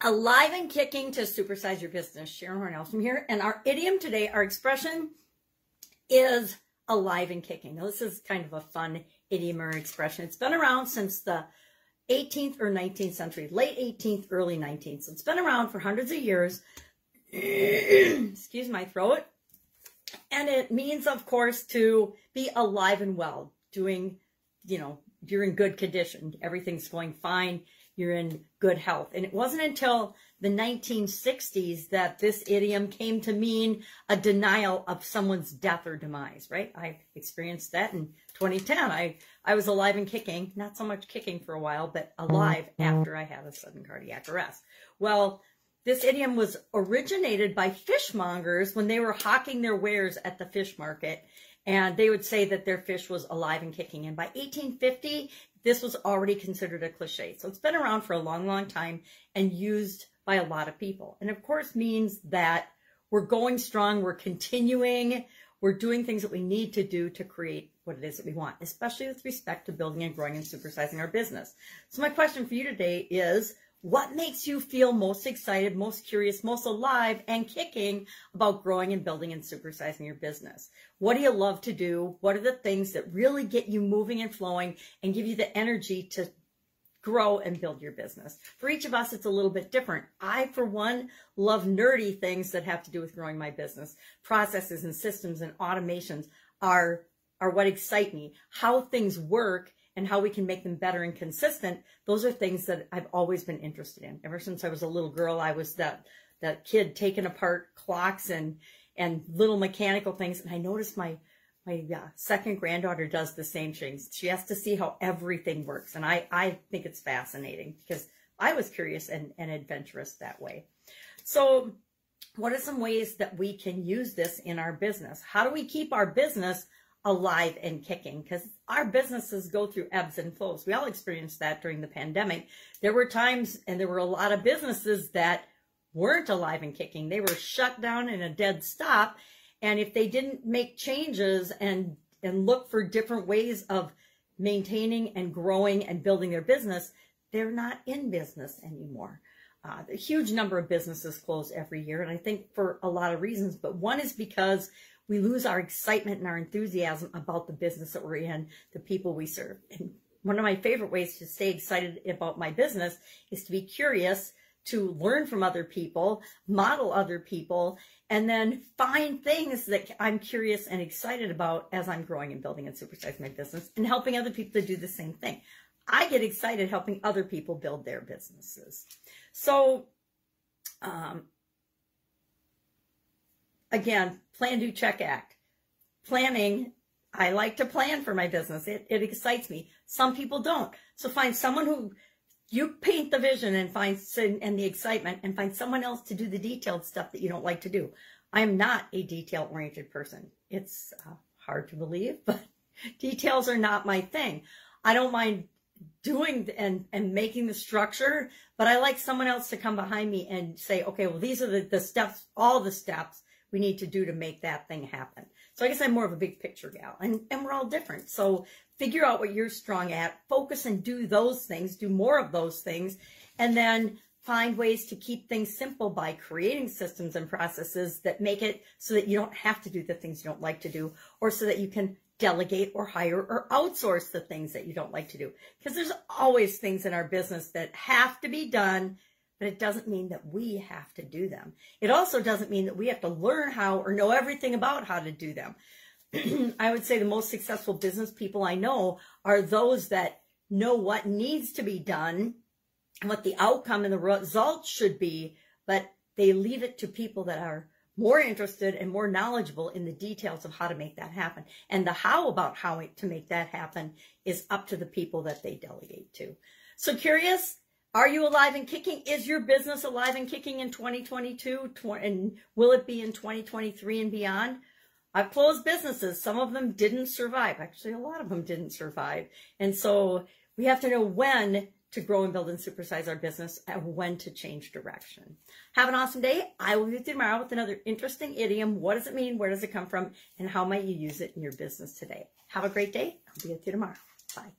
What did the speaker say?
Alive and kicking to supersize your business. Sharon Horne-Ellstrom here. And our idiom today, our expression is alive and kicking. Now, this is kind of a fun idiom or expression. It's been around since the 18th or 19th century, late 18th, early 19th. So it's been around for hundreds of years. Excuse my throat. And it means, of course, to be alive and well, doing, you're in good condition. Everything's going fine. You're in good health. And it wasn't until the 1960s that this idiom came to mean a denial of someone's death or demise, right? I experienced that in 2010. I was alive and kicking, not so much kicking for a while, but alive after I had a sudden cardiac arrest. Well, this idiom was originated by fishmongers when they were hawking their wares at the fish market. And they would say that their fish was alive and kicking. And by 1850, this was already considered a cliche. So it's been around for a long, long time and used by a lot of people. And of course means that we're going strong, we're continuing, we're doing things that we need to do to create what it is that we want, especially with respect to building and growing and supersizing our business. So my question for you today is, what makes you feel most excited, most curious, most alive and kicking about growing and building and supersizing your business? What do you love to do? What are the things that really get you moving and flowing and give you the energy to grow and build your business? For each of us, it's a little bit different. I, for one, love nerdy things that have to do with growing my business. Processes and systems and automations are what excite me. How things work and how we can make them better and consistent, those are things that I've always been interested in. Ever since I was a little girl, I was that kid taking apart clocks and little mechanical things. And I noticed my second granddaughter does the same things. She has to see how everything works. And I think it's fascinating because I was curious and adventurous that way. So what are some ways that we can use this in our business? How do we keep our business alive and kicking? Because our businesses go through ebbs and flows. We all experienced that during the pandemic. There were times and there were a lot of businesses that weren't alive and kicking. They were shut down in a dead stop. And if they didn't make changes and look for different ways of maintaining and growing and building their business, they're not in business anymore. A huge number of businesses close every year. And I think for a lot of reasons, but one is because we lose our excitement and our enthusiasm about the business that we're in, the people we serve. And one of my favorite ways to stay excited about my business is to be curious, to learn from other people, model other people, and then find things that I'm curious and excited about as I'm growing and building and supersizing my business and helping other people to do the same thing. I get excited helping other people build their businesses. So, again, plan, do, check, act. Planning, I like to plan for my business. It excites me. Some people don't. So find someone who, you paint the vision and the excitement and find someone else to do the detailed stuff that you don't like to do. I am not a detail-oriented person. It's hard to believe, but details are not my thing. I don't mind doing and making the structure, but I like someone else to come behind me and say, okay, well, these are the steps, all the steps we need to do to make that thing happen. So I guess I'm more of a big picture gal, and we're all different. So figure out what you're strong at, focus and do those things, do more of those things, and then find ways to keep things simple by creating systems and processes that make it so that you don't have to do the things you don't like to do, or so that you can delegate or hire or outsource the things that you don't like to do. Because there's always things in our business that have to be done, but it doesn't mean that we have to do them. It also doesn't mean that we have to learn how or know everything about how to do them. I would say the most successful business people I know are those that know what needs to be done and what the outcome and the result should be, but they leave it to people that are more interested and more knowledgeable in the details of how to make that happen. And the how to make that happen is up to the people that they delegate to. So curious? Are you alive and kicking? Is your business alive and kicking in 2022? And will it be in 2023 and beyond? I've closed businesses. Some of them didn't survive. Actually, a lot of them didn't survive. And so we have to know when to grow and build and supersize our business and when to change direction. Have an awesome day. I will be with you tomorrow with another interesting idiom. What does it mean? Where does it come from? And how might you use it in your business today? Have a great day. I'll be with you tomorrow. Bye.